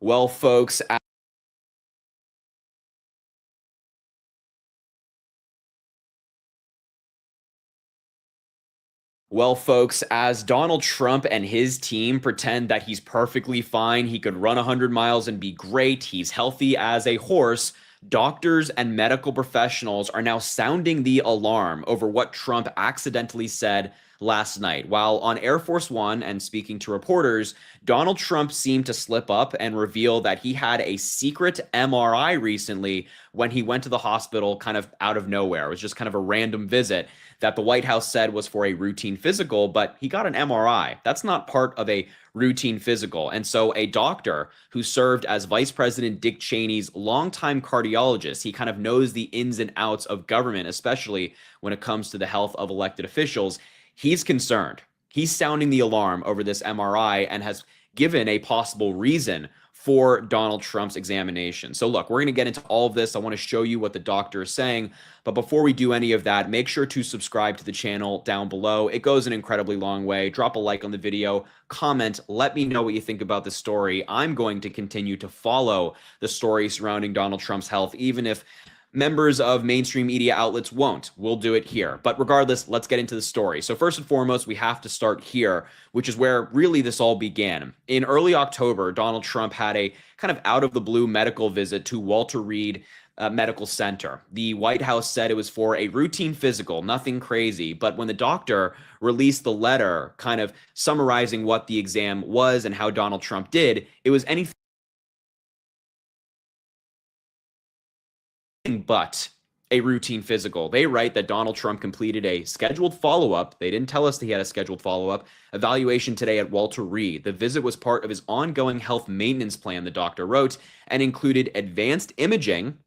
Well, folks, as Donald Trump and his team pretend that he's perfectly fine, he could run 100 miles and be great, he's healthy as a horse, doctors and medical professionals are now sounding the alarm over what Trump accidentally said last night. While on Air Force One and speaking to reporters, Donald Trump seemed to slip up and reveal that he had a secret MRI recently when he went to the hospital kind of out of nowhere. It was just kind of a random visit that the White House said was for a routine physical, but he got an MRI. That's not part of a routine physical. And so a doctor who served as Vice President Dick Cheney's longtime cardiologist, he kind of knows the ins and outs of government, especially when it comes to the health of elected officials. He's concerned. He's sounding the alarm over this MRI and has given a possible reason for Donald Trump's examination. So look, we're going to get into all of this. I want to show you what the doctor is saying. But before we do any of that, make sure to subscribe to the channel down below. It goes an incredibly long way. Drop a like on the video, comment, let me know what you think about the story. I'm going to continue to follow the story surrounding Donald Trump's health, even if members of mainstream media outlets won't. We'll do it here. But regardless, let's get into the story. So first and foremost, we have to start here, which is where really this all began. In early October, Donald Trump had a kind of out of the blue medical visit to Walter Reed Medical Center. The White House said it was for a routine physical, nothing crazy. But when the doctor released the letter kind of summarizing what the exam was and how Donald Trump did, it was anything but a routine physical. They write that Donald Trump completed a scheduled follow-up. They didn't tell us that he had a scheduled follow-up evaluation today at Walter Reed. The visit was part of his ongoing health maintenance plan, the doctor wrote, and included advanced imaging,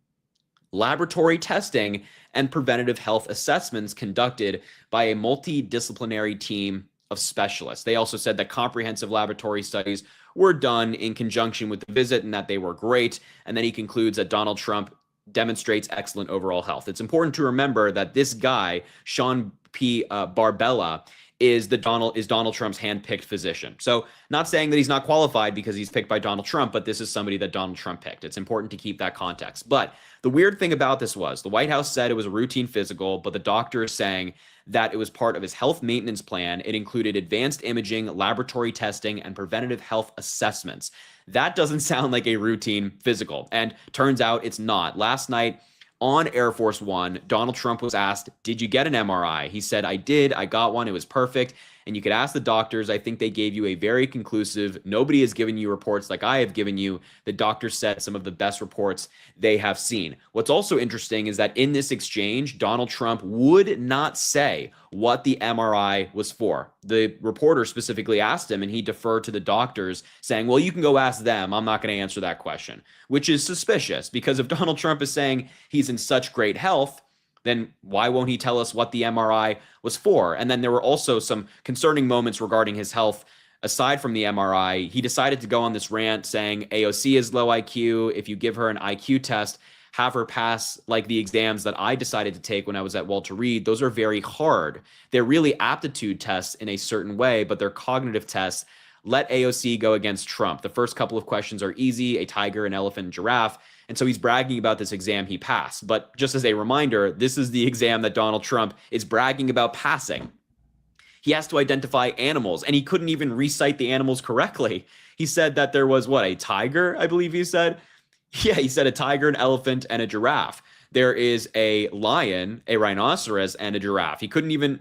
laboratory testing, and preventative health assessments conducted by a multidisciplinary team of specialists. They also said that comprehensive laboratory studies were done in conjunction with the visit and that they were great. And then he concludes that Donald Trump demonstrates excellent overall health. It's important to remember that this guy, Sean P. Barbella, is Donald Trump's handpicked physician. So not saying that he's not qualified because he's picked by Donald Trump, but this is somebody that Donald Trump picked. It's important to keep that context. But the weird thing about this was the White House said it was a routine physical, but the doctor is saying that it was part of his health maintenance plan. It included advanced imaging, laboratory testing, and preventative health assessments. That doesn't sound like a routine physical. And turns out it's not. Last night, on Air Force One, Donald Trump was asked, did you get an MRI? He said, I did. I got one. It was perfect. And you could ask the doctors. I think they gave you a very conclusive, nobody has given you reports like I have given you. The doctors said some of the best reports they have seen. What's also interesting is that in this exchange, Donald Trump would not say what the MRI was for. The reporter specifically asked him, and he deferred to the doctors, saying, well, you can go ask them. I'm not going to answer that question, which is suspicious because if Donald Trump is saying he's in such great health, then why won't he tell us what the MRI was for? And then there were also some concerning moments regarding his health. Aside from the MRI, he decided to go on this rant saying AOC is low IQ. If you give her an IQ test, have her pass like the exams that I decided to take when I was at Walter Reed. Those are very hard. They're really aptitude tests in a certain way, but they're cognitive tests. Let AOC go against Trump. The first couple of questions are easy, a tiger, an elephant, giraffe. And so he's bragging about this exam he passed. But just as a reminder, this is the exam that Donald Trump is bragging about passing. He has to identify animals, and he couldn't even recite the animals correctly. He said that there was, what, a tiger, I believe he said? Yeah, he said a tiger, an elephant, and a giraffe. There is a lion, a rhinoceros, and a giraffe. He couldn't even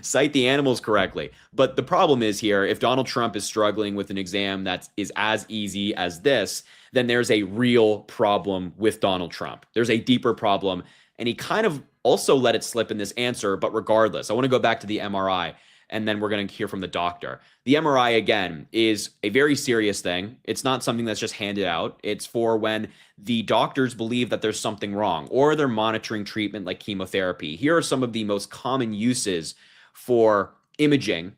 cite the animals correctly. But the problem is here, if Donald Trump is struggling with an exam that is as easy as this, then there's a real problem with Donald Trump. There's a deeper problem. And he kind of also let it slip in this answer. But regardless, I want to go back to the MRI, and then we're going to hear from the doctor. The MRI, again, is a very serious thing. It's not something that's just handed out. It's for when the doctors believe that there's something wrong or they're monitoring treatment like chemotherapy. Here are some of the most common uses for imaging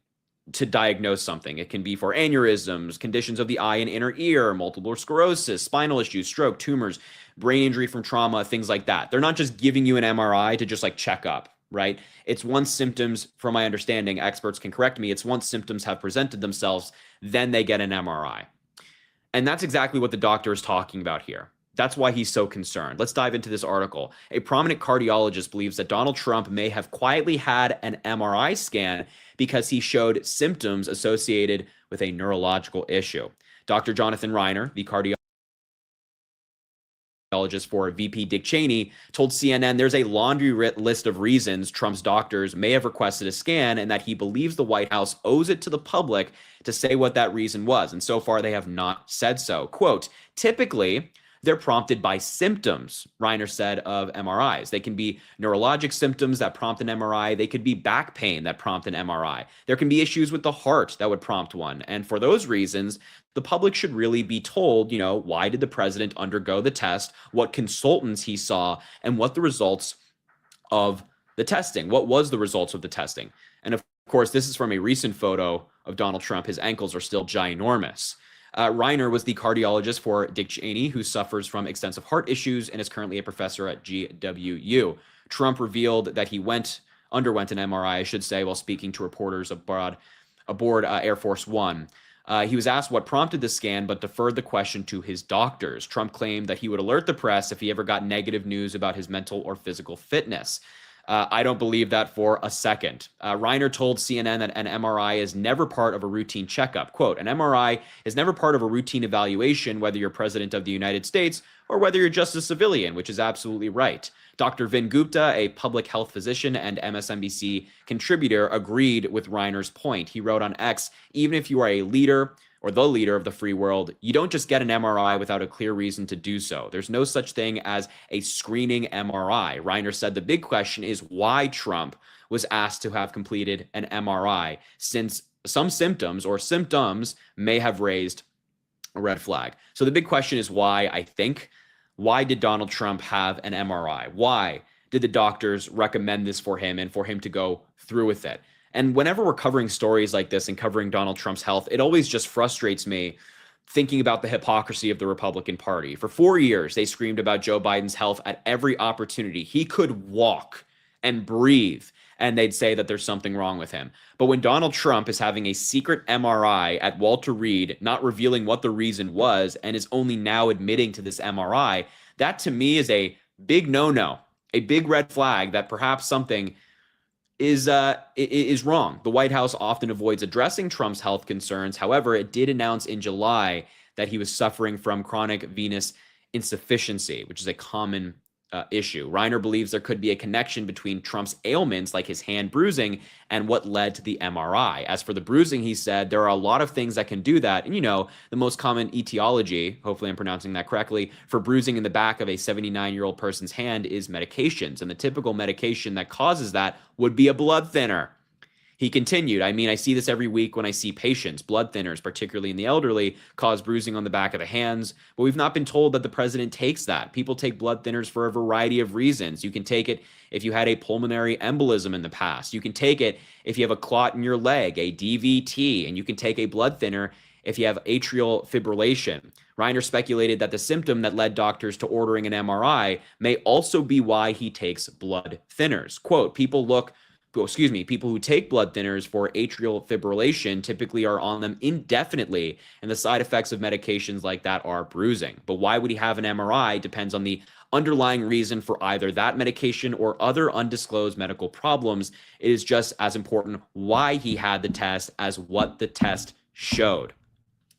to diagnose something. It can be for aneurysms, conditions of the eye and inner ear, multiple sclerosis, spinal issues, stroke, tumors, brain injury from trauma, things like that. They're not just giving you an MRI to just like check up, right? It's once symptoms, from my understanding, experts can correct me, it's once symptoms have presented themselves, then they get an MRI. And that's exactly what the doctor is talking about here. That's why he's so concerned. Let's dive into this article. A prominent cardiologist believes that Donald Trump may have quietly had an MRI scan because he showed symptoms associated with a neurological issue. Dr. Jonathan Reiner, the cardiologist for VP Dick Cheney, told CNN there's a laundry list of reasons Trump's doctors may have requested a scan and that he believes the White House owes it to the public to say what that reason was. And so far, they have not said so. Quote, typically, they're prompted by symptoms, Reiner said, of MRIs. They can be neurologic symptoms that prompt an MRI. They could be back pain that prompt an MRI. There can be issues with the heart that would prompt one. And for those reasons, the public should really be told, why did the president undergo the test, what consultants he saw, and what the results of the testing, what was the results of the testing. And of course, this is from a recent photo of Donald Trump. His ankles are still ginormous. Reiner was the cardiologist for Dick Cheney, who suffers from extensive heart issues and is currently a professor at GWU. Trump revealed that he underwent an MRI, I should say, while speaking to reporters aboard Air Force One. He was asked what prompted the scan, but deferred the question to his doctors. Trump claimed that he would alert the press if he ever got negative news about his mental or physical fitness. I don't believe that for a second. Reiner told CNN that an MRI is never part of a routine checkup. Quote, an MRI is never part of a routine evaluation, whether you're president of the United States or whether you're just a civilian, which is absolutely right. Dr. Vin Gupta, a public health physician and MSNBC contributor, agreed with Reiner's point. He wrote on X, even if you are a leader or the leader of the free world, you don't just get an MRI without a clear reason to do so. There's no such thing as a screening MRI. Reiner said the big question is why Trump was asked to have completed an MRI, since some symptoms may have raised a red flag. So the big question is why, I think. Why did Donald Trump have an MRI? Why did the doctors recommend this for him and for him to go through with it? And whenever we're covering stories like this and covering Donald Trump's health, it always just frustrates me thinking about the hypocrisy of the Republican Party. For 4 years, they screamed about Joe Biden's health at every opportunity. He could walk and breathe, and they'd say that there's something wrong with him. But when Donald Trump is having a secret MRI at Walter Reed, not revealing what the reason was, and is only now admitting to this MRI, that to me is a big no-no, a big red flag that perhaps something is wrong. The White House often avoids addressing Trump's health concerns. However, it did announce in July that he was suffering from chronic venous insufficiency, which is a common issue. Reiner believes there could be a connection between Trump's ailments, like his hand bruising, and what led to the MRI. As for the bruising, he said, there are a lot of things that can do that. And the most common etiology, hopefully I'm pronouncing that correctly, for bruising in the back of a 79-year-old person's hand is medications. And the typical medication that causes that would be a blood thinner. He continued, I see this every week when I see patients. Blood thinners, particularly in the elderly, cause bruising on the back of the hands. But we've not been told that the president takes that. People take blood thinners for a variety of reasons. You can take it if you had a pulmonary embolism in the past. You can take it if you have a clot in your leg, a DVT, and you can take a blood thinner if you have atrial fibrillation. Reiner speculated that the symptom that led doctors to ordering an MRI may also be why he takes blood thinners. Quote, people who take blood thinners for atrial fibrillation typically are on them indefinitely, and the side effects of medications like that are bruising. But why would he have an MRI depends on the underlying reason for either that medication or other undisclosed medical problems. It is just as important why he had the test as what the test showed,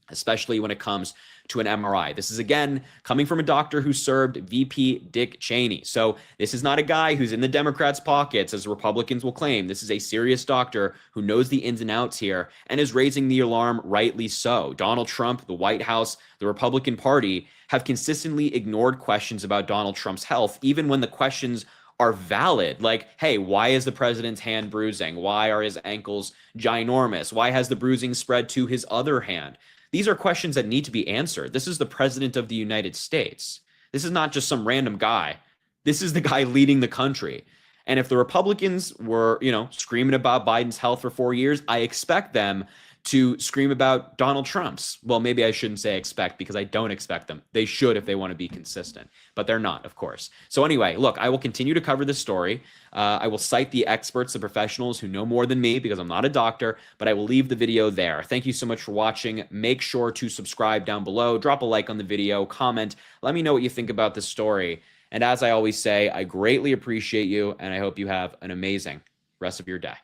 especially when it comes to an MRI. This is, again, coming from a doctor who served VP Dick Cheney. So this is not a guy who's in the Democrats' pockets, as Republicans will claim. This is a serious doctor who knows the ins and outs here and is raising the alarm, rightly so. Donald Trump, the White House, the Republican Party have consistently ignored questions about Donald Trump's health, even when the questions are valid. Like, hey, why is the president's hand bruising? Why are his ankles ginormous? Why has the bruising spread to his other hand? These are questions that need to be answered. This is the president of the United States. This is not just some random guy. This is the guy leading the country. And if the Republicans were, screaming about Biden's health for 4 years, I expect them to scream about Donald Trump's. Well, maybe I shouldn't say expect, because I don't expect them. They should if they want to be consistent, but they're not, of course. So anyway, look, I will continue to cover this story. I will cite the experts, the professionals who know more than me, because I'm not a doctor, but I will leave the video there. Thank you so much for watching. Make sure to subscribe down below, drop a like on the video, comment, let me know what you think about this story. And as I always say, I greatly appreciate you, and I hope you have an amazing rest of your day.